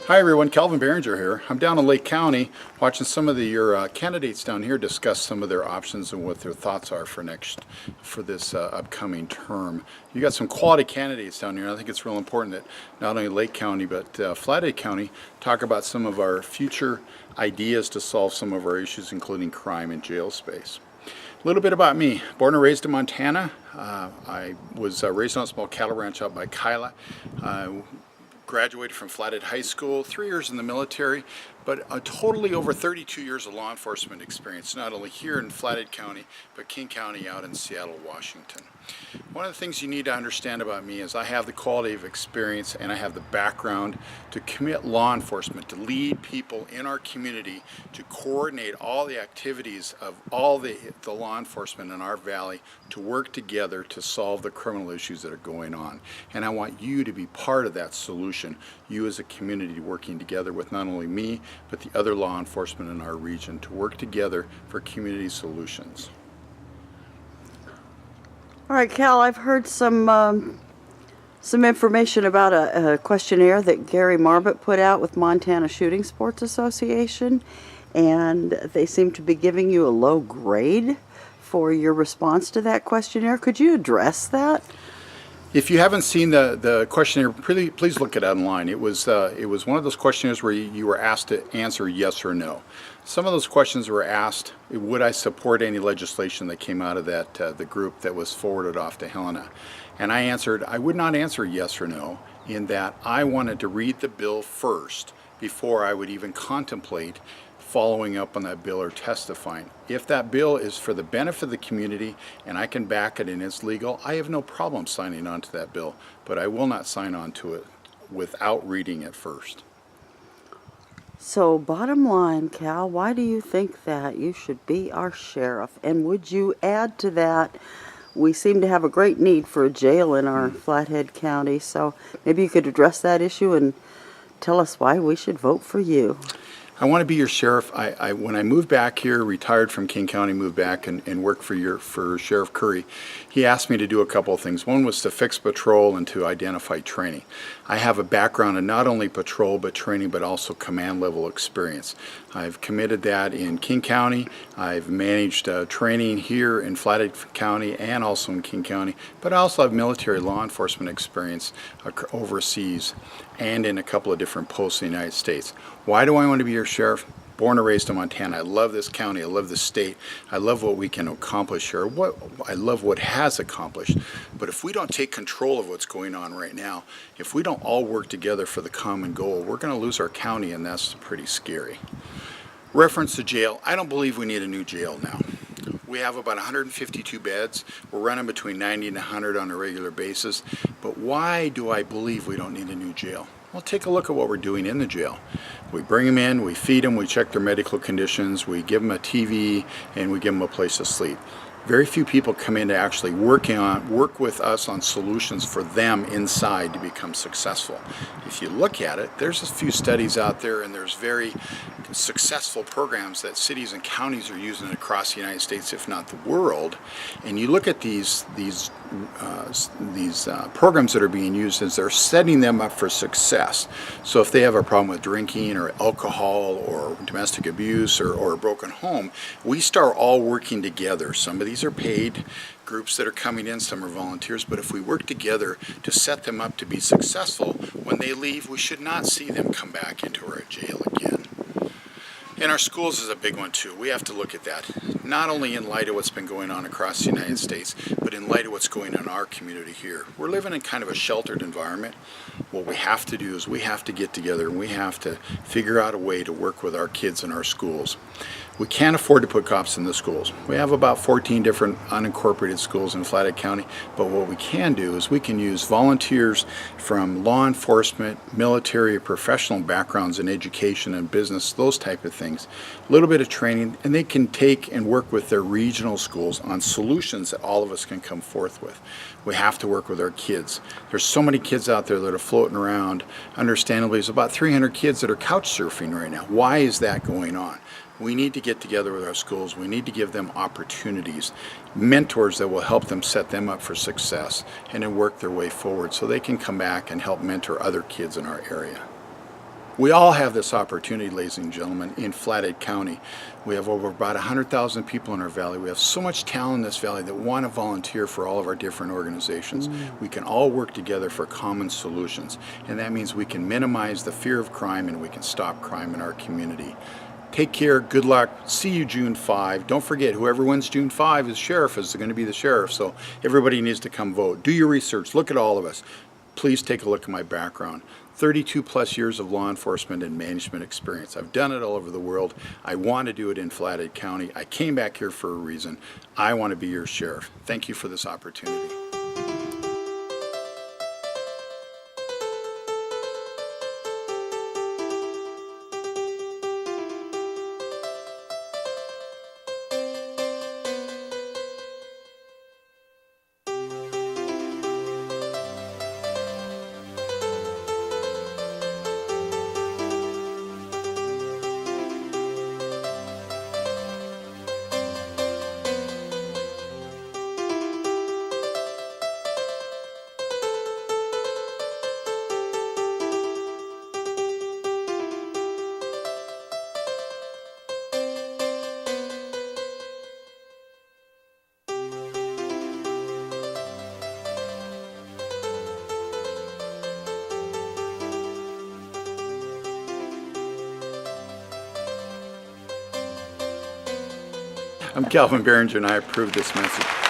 Hi everyone, Calvin Beringer here. I'm down in Lake County watching some of your candidates down here discuss some of their options and what their thoughts are for this upcoming term. You got some quality candidates down here, and I think it's real important that not only Lake County but Flathead County talk about some of our future ideas to solve some of our issues, including crime and jail space. A little bit about me. Born and raised in Montana. I was raised on a small cattle ranch out by Kyla. Graduated from Flathead High School, 3 years in the military, but totally over 32 years of law enforcement experience, not only here in Flathead County, but King County out in Seattle, Washington. One of the things you need to understand about me is I have the quality of experience and I have the background to commit law enforcement, to lead people in our community, to coordinate all the activities of all the law enforcement in our valley to work together to solve the criminal issues that are going on. And I want you to be part of that solution, you as a community working together with not only me, but the other law enforcement in our region to work together for community solutions. All right, Cal, I've heard some information about a questionnaire that Gary Marbut put out with Montana Shooting Sports Association, and they seem to be giving you a low grade for your response to that questionnaire. Could you address that? If you haven't seen the questionnaire, please look it online. It was one of those questionnaires where you were asked to answer yes or no. Some of those questions were asked, would I support any legislation that came out of the group that was forwarded off to Helena? And I answered, I would not answer yes or no, in that I wanted to read the bill first before I would even contemplate following up on that bill or testifying. If that bill is for the benefit of the community and I can back it and it's legal, I have no problem signing on to that bill, but I will not sign on to it without reading it first. So bottom line, Cal, why do you think that you should be our sheriff? And would you add to that, we seem to have a great need for a jail in our Flathead County, so maybe you could address that issue and tell us why we should vote for you. I want to be your sheriff. When I moved back here, retired from King County, moved back and worked for Sheriff Curry, he asked me to do a couple of things. One was to fix patrol and to identify training. I have a background in not only patrol but training, but also command level experience. I've committed that in King County. I've managed training here in Flathead County and also in King County, but I also have military law enforcement experience overseas and in a couple of different posts in the United States. Why do I want to be your sheriff? Born and raised in Montana. I love this county. I love this state. I love what we can accomplish here. I love what has accomplished. But if we don't take control of what's going on right now, if we don't all work together for the common goal, we're going to lose our county, and that's pretty scary. Reference to jail. I don't believe we need a new jail now. We have about 152 beds. We're running between 90 and 100 on a regular basis. But why do I believe we don't need a new jail? Well, take a look at what we're doing in the jail. We bring them in, we feed them, we check their medical conditions, we give them a TV, and we give them a place to sleep. Very few people come in to actually work with us on solutions for them inside to become successful. If you look at it, there's a few studies out there, and there's very successful programs that cities and counties are using across the United States, if not the world. And you look at these programs that are being used as they're setting them up for success. So if they have a problem with drinking or alcohol or domestic abuse or a broken home, we start all working together. Some of these are paid groups that are coming in, some are volunteers, but if we work together to set them up to be successful, when they leave, we should not see them come back into our jail again. And our schools is a big one too. We have to look at that, not only in light of what's been going on across the United States, but in light of what's going on in our community here. We're living in kind of a sheltered environment. What we have to do is we have to get together and we have to figure out a way to work with our kids in our schools. We can't afford to put cops in the schools. We have about 14 different unincorporated schools in Flathead County, but what we can do is we can use volunteers from law enforcement, military, professional backgrounds in education and business, those type of things. A little bit of training, and they can take and work with their regional schools on solutions that all of us can come forth with. We have to work with our kids. There's so many kids out there that are floating around. Understandably, there's about 300 kids that are couch surfing right now. Why is that going on? We need to get together with our schools. We need to give them opportunities, mentors that will help them set them up for success and then work their way forward so they can come back and help mentor other kids in our area. We all have this opportunity, ladies and gentlemen, in Flathead County. We have over about 100,000 people in our valley. We have so much talent in this valley that want to volunteer for all of our different organizations. We can all work together for common solutions, and that means we can minimize the fear of crime and we can stop crime in our community. Take care, good luck, see you June 5. Don't forget, whoever wins June 5 is sheriff, is going to be the sheriff, so everybody needs to come vote. Do your research, look at all of us. Please take a look at my background. 32 plus years of law enforcement and management experience. I've done it all over the world. I want to do it in Flathead County. I came back here for a reason. I want to be your sheriff. Thank you for this opportunity. I'm Calvin Beringer, and I approve this message.